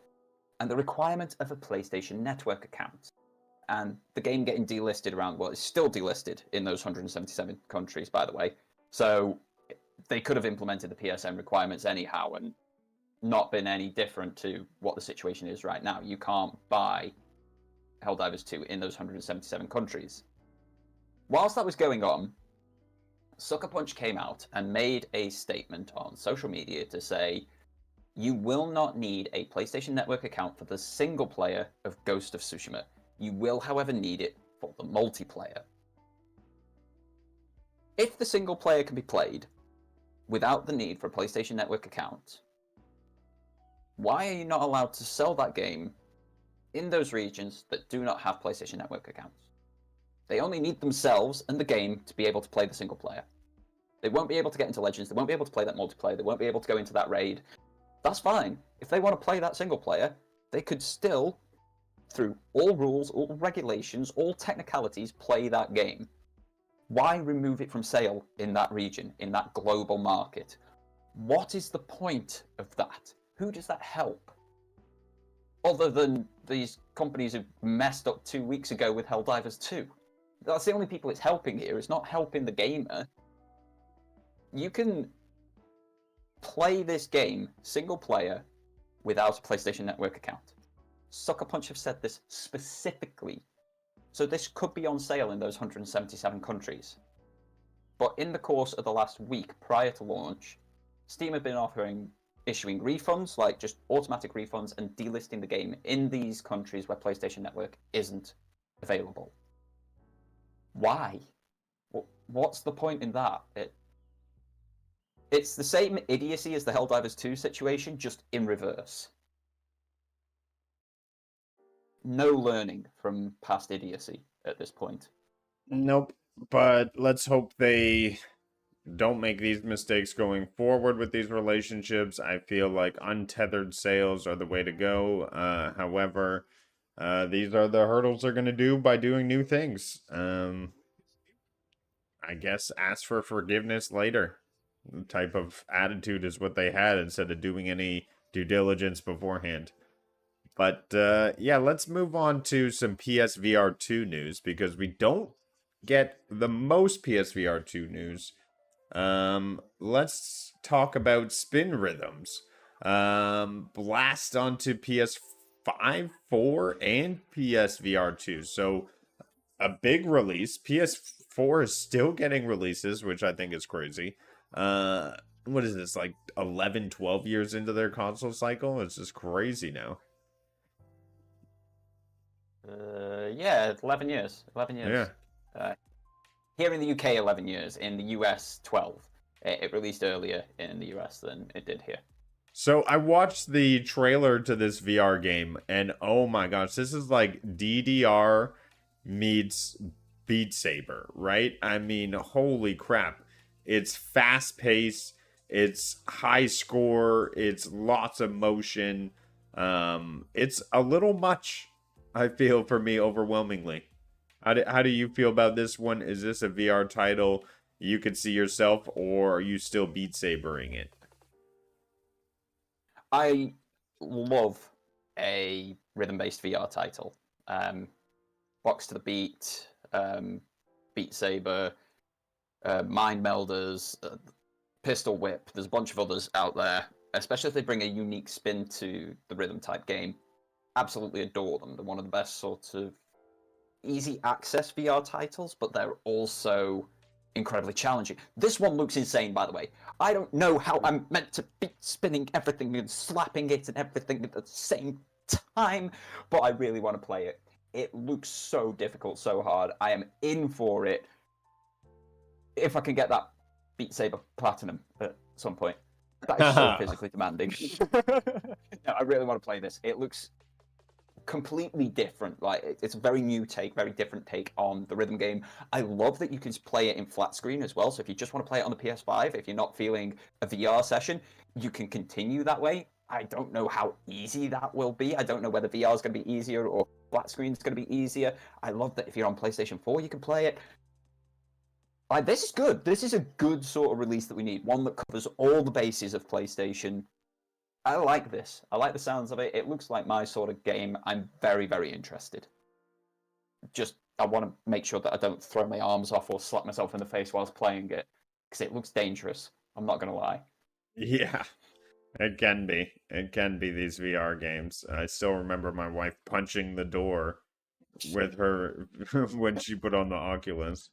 and the requirement of a PlayStation Network account, and the game getting delisted around, well, it's still delisted in those 177 countries, by the way. So they could have implemented the PSN requirements anyhow and not been any different to what the situation is right now. You can't buy Helldivers 2 in those 177 countries. Whilst that was going on, Sucker Punch came out and made a statement on social media to say, you will not need a PlayStation Network account for the single player of Ghost of Tsushima. You will, however, need it for the multiplayer. If the single player can be played without the need for a PlayStation Network account, why are you not allowed to sell that game in those regions that do not have PlayStation Network accounts? They only need themselves and the game to be able to play the single player. They won't be able to get into Legends, they won't be able to play that multiplayer, they won't be able to go into that raid. That's fine. If they want to play that single player, they could still, through all rules, all regulations, all technicalities, play that game. Why remove it from sale in that region, in that global market? What is the point of that? Who does that help? Other than these companies who messed up 2 weeks ago with Helldivers 2. That's the only people it's helping here. It's not helping the gamer. You can play this game single player without a PlayStation Network account. Sucker Punch have said this specifically. So this could be on sale in those 177 countries. But in the course of the last week prior to launch, Steam have been issuing refunds, like just automatic refunds, and delisting the game in these countries where PlayStation Network isn't available. Why? What's the point in that? It's the same idiocy as the Helldivers 2 situation, just in reverse. No learning from past idiocy at this point. Nope. But let's hope they don't make these mistakes going forward with these relationships. I feel like untethered sales are the way to go. However, these are the hurdles they're going to do by doing new things. I guess, ask for forgiveness later. Type of attitude is what they had instead of doing any due diligence beforehand. But yeah, let's move on to some PSVR 2 news because we don't get the most PSVR 2 news. Let's talk about Spin Rhythms. Blast onto PS5, 4, and PSVR 2. So a big release. PS4 is still getting releases, which I think is crazy. What is this, like 11, 12 years into their console cycle? It's just crazy now. Yeah, 11 years. 11 years. Yeah. Here in the UK, 11 years. In the US, 12. It released earlier in the US than it did here. So I watched the trailer to this VR game, and oh my gosh, this is like DDR meets Beat Saber, right? I mean, holy crap. It's fast paced, it's high score, it's lots of motion. It's a little much, I feel, for me, overwhelmingly. How do you feel about this one? Is this a VR title you could see yourself, or are you still Beat Sabering it? I love a rhythm-based VR title. Box to the Beat, Beat Saber, Mind Melders, Pistol Whip. There's a bunch of others out there, especially if they bring a unique spin to the rhythm-type game. Absolutely adore them. They're one of the best sort of easy access VR titles, but they're also incredibly challenging. This one looks insane, by the way. I don't know how I'm meant to be spinning everything and slapping it and everything at the same time, but I really want to play it. It looks so difficult, so hard. I am in for it. If I can get that Beat Saber Platinum at some point. That is so physically demanding. No, I really want to play this. It looks completely different. Like, it's a very new take, very different take on the rhythm game. I love that you can play it in flat screen as well. So if you just want to play it on the PS5, if you're not feeling a VR session, you can continue that way. I don't know how easy that will be. I don't know whether VR is going to be easier or flat screen is going to be easier. I love that if you're on PlayStation 4, you can play it. Like, this is good. This is a good sort of release that we need. One that covers all the bases of PlayStation. I like this. I like the sounds of it. It looks like my sort of game. I'm very, very interested. Just, I want to make sure that I don't throw my arms off or slap myself in the face whilst playing it, because it looks dangerous. I'm not going to lie. Yeah, it can be. It can be these VR games. I still remember my wife punching the door with her when she put on the Oculus.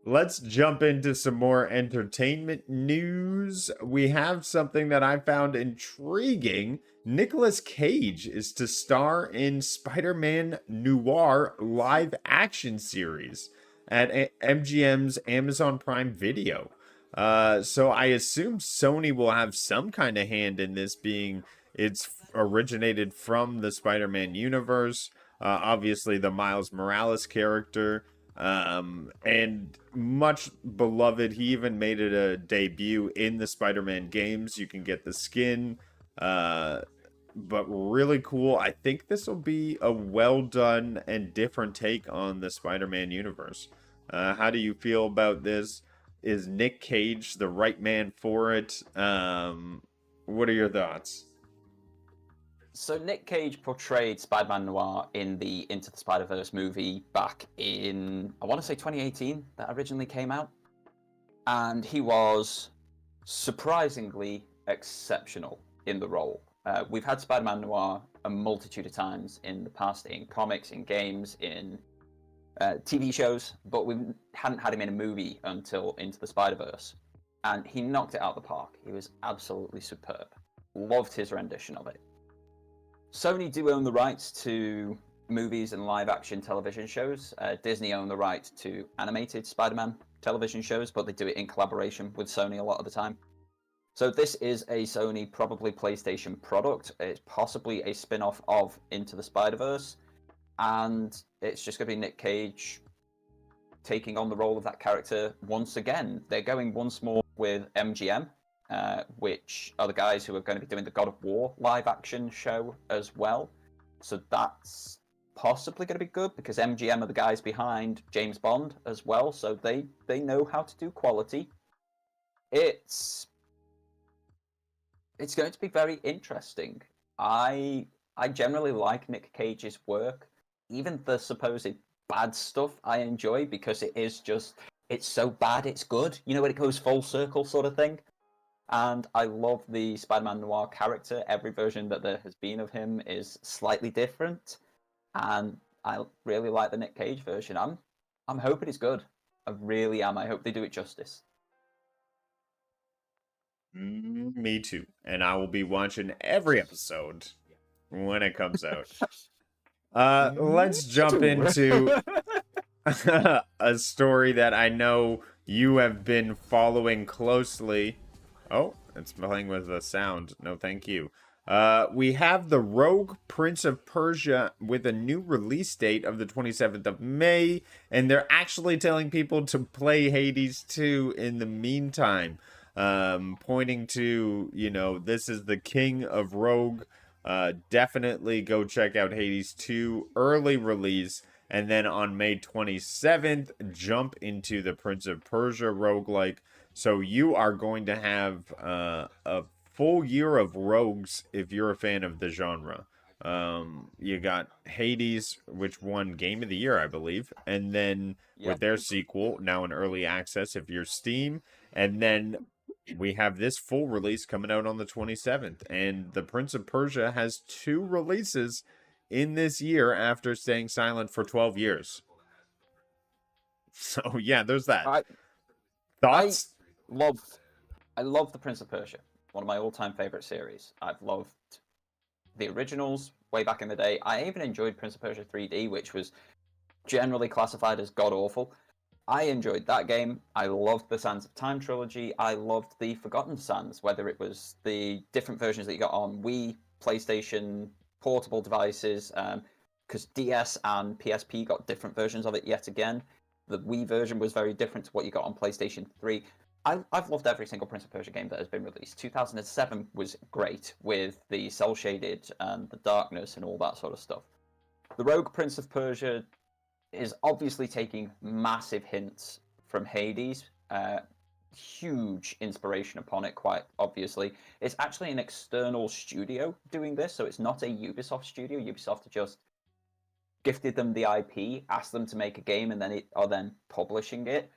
Let's jump into some more entertainment news. We have something that I found intriguing. Nicolas Cage is to star in Spider-Man Noir live action series at MGM's Amazon Prime Video. So I assume Sony will have some kind of hand in this, being it's originated from the Spider-Man universe. Obviously, the Miles Morales character. And much beloved. He even made it a debut in the Spider-Man games. You can get the skin, but really cool. I think this will be a well done and different take on the Spider-Man universe. How do you feel about this? Is Nick Cage the right man for it? What are your thoughts? So Nick Cage portrayed Spider-Man Noir in the Into the Spider-Verse movie back in, I want to say 2018, that originally came out. And he was surprisingly exceptional in the role. We've had Spider-Man Noir a multitude of times in the past, in comics, in games, in TV shows, but we hadn't had him in a movie until Into the Spider-Verse. And he knocked it out of the park. He was absolutely superb. Loved his rendition of it. Sony do own the rights to movies and live-action television shows. Disney own the right to animated Spider-Man television shows, but they do it in collaboration with Sony a lot of the time. So this is a Sony, probably PlayStation product. It's possibly a spin-off of Into the Spider-Verse, and it's just going to be Nick Cage taking on the role of that character once again. They're going once more with MGM, which are the guys who are going to be doing the God of War live action show as well. So that's possibly going to be good because MGM are the guys behind James Bond as well, so they know how to do quality. It's going to be very interesting. I generally like Nick Cage's work, even the supposed bad stuff I enjoy because it's so bad it's good. You know, when it goes full circle sort of thing. And I love the Spider-Man Noir character. Every version that there has been of him is slightly different, and I really like the Nick Cage version. I'm hoping it's good. I really am. I hope they do it justice. Me too. And I will be watching every episode when it comes out. Let's jump into a story that I know you have been following closely. Oh, it's playing with the sound. No, thank you. We have the Rogue Prince of Persia with a new release date of the 27th of May, and they're actually telling people to play Hades 2 in the meantime, pointing to, this is the king of Rogue. Definitely go check out Hades 2 early release, and then on May 27th, jump into the Prince of Persia roguelike. So you are going to have a full year of rogues if you're a fan of the genre. You got Hades, which won Game of the Year, I believe, and then with their sequel, now in early access if you're Steam, and then we have this full release coming out on the 27th, and the Prince of Persia has 2 releases in this year after staying silent for 12 years. So yeah, there's that. Thoughts? I love the Prince of Persia. One of my all-time favorite series. I've loved the originals way back in the day. I even enjoyed Prince of Persia 3D, which was generally classified as god-awful. I enjoyed that game. I loved the Sands of Time trilogy. I loved the Forgotten Sands, whether it was the different versions that you got on Wii, PlayStation, portable devices, because DS and PSP got different versions of it yet again. The Wii version was very different to what you got on PlayStation 3. I've loved every single Prince of Persia game that has been released. 2007 was great with the cel-shaded and the darkness and all that sort of stuff. The Rogue Prince of Persia is obviously taking massive hints from Hades. Huge inspiration upon it, quite obviously. It's actually an external studio doing this, so it's not a Ubisoft studio. Ubisoft just gifted them the IP, asked them to make a game, and then are then publishing it.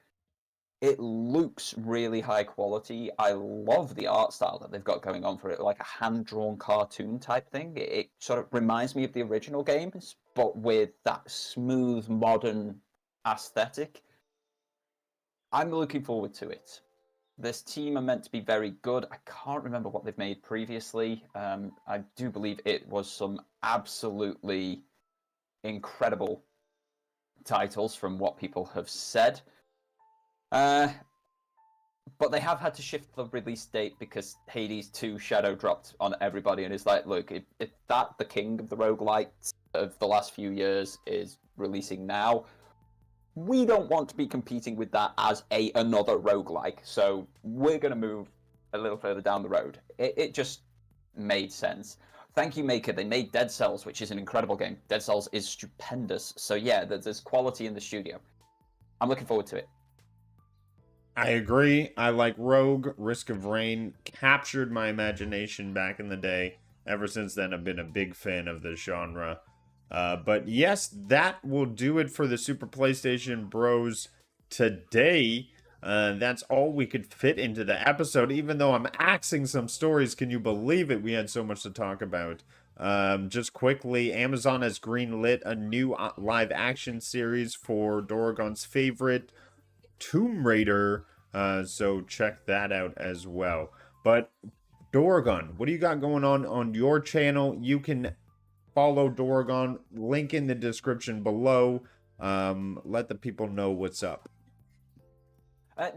It looks really high quality. I love the art style that they've got going on for it, like a hand-drawn cartoon type thing. It sort of reminds me of the original games, but with that smooth, modern aesthetic. I'm looking forward to it. This team are meant to be very good. I can't remember what they've made previously. I do believe it was some absolutely incredible titles from what people have said. But they have had to shift the release date because Hades 2 shadow dropped on everybody, and it's like, look, if that, the king of the roguelites of the last few years, is releasing now, we don't want to be competing with that as another roguelike, so we're going to move a little further down the road. It just made sense. Thank you, Maker. They made Dead Cells, which is an incredible game. Dead Cells is stupendous. So yeah, there's quality in the studio. I'm looking forward to it. I agree. I like Rogue. Risk of Rain captured my imagination back in the day. Ever since then, I've been a big fan of the genre. But yes, that will do it for the Super PlayStation Bros today. That's all we could fit into the episode, even though I'm axing some stories. Can you believe it? We had so much to talk about. Just quickly, Amazon has greenlit a new live action series for Dorgon's favorite, Tomb Raider, so check that out as well. But Dorgon, what do you got going on your channel? You can follow Dorgon, link in the description below. Let the people know what's up.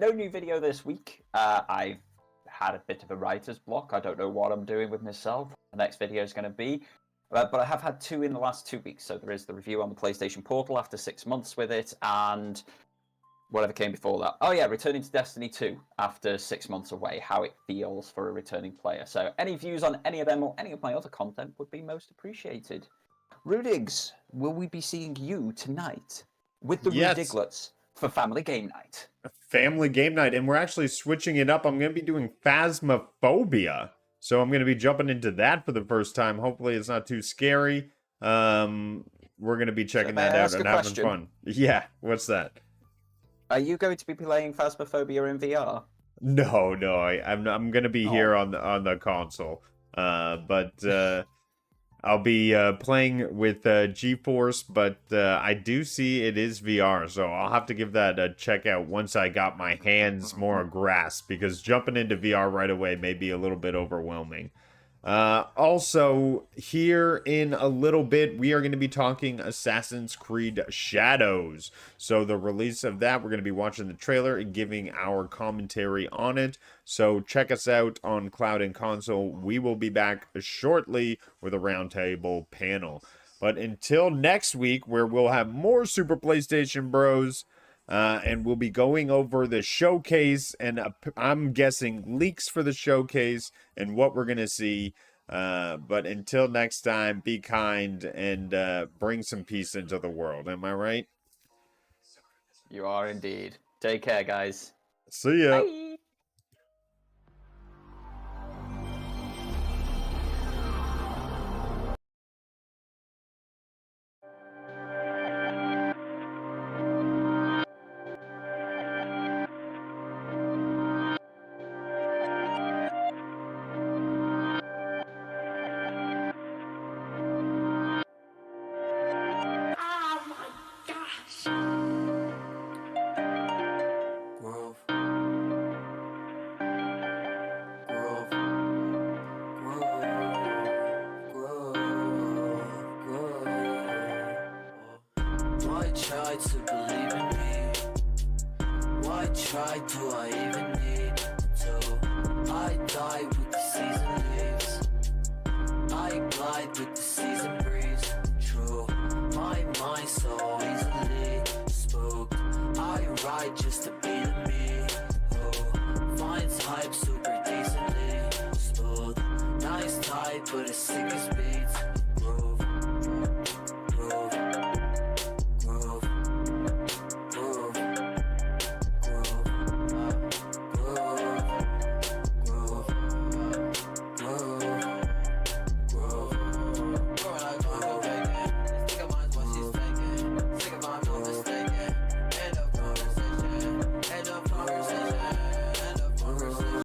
No new video this week. I've had a bit of a writer's block. I don't know what I'm doing with myself. The next video is going to be. But I have had 2 in the last 2 weeks. So there is the review on the PlayStation Portal after 6 months with it, and whatever came before that. Oh yeah, returning to Destiny 2 after 6 months away, how it feels for a returning player. So any views on any of them or any of my other content would be most appreciated. Rudigs, will we be seeing you tonight with the Yes. Rudiglets for family game night? Family game night, and we're actually switching it up. I'm going to be doing Phasmophobia. So I'm going to be jumping into that for the first time. Hopefully it's not too scary. We're going to be checking that out and having fun. Yeah, what's that? Are you going to be playing Phasmophobia in VR? No, I'm going to be here on the console. But I'll be playing with GeForce, but I do see it is VR, so I'll have to give that a check out once I got my hands more grasp, because jumping into VR right away may be a little bit overwhelming. Also, here in a little bit, we are going to be talking Assassin's Creed Shadows. So the release of that, we're going to be watching the trailer and giving our commentary on it. So check us out on Cloud&Console. We will be back shortly with a roundtable panel. But until next week, where we'll have more Super PlayStation Bros, and we'll be going over the showcase, and I'm guessing leaks for the showcase and what we're going to see. But until next time, be kind and bring some peace into the world. Am I right? You are indeed. Take care, guys. See ya. Bye. Try to believe in me. Why try do I even need to? I die with the season leaves. I glide with the season breeze. True, my mind so easily spooked. I ride just to be the me. Oh, finds hype super decently smooth. Nice type, but as sick as me.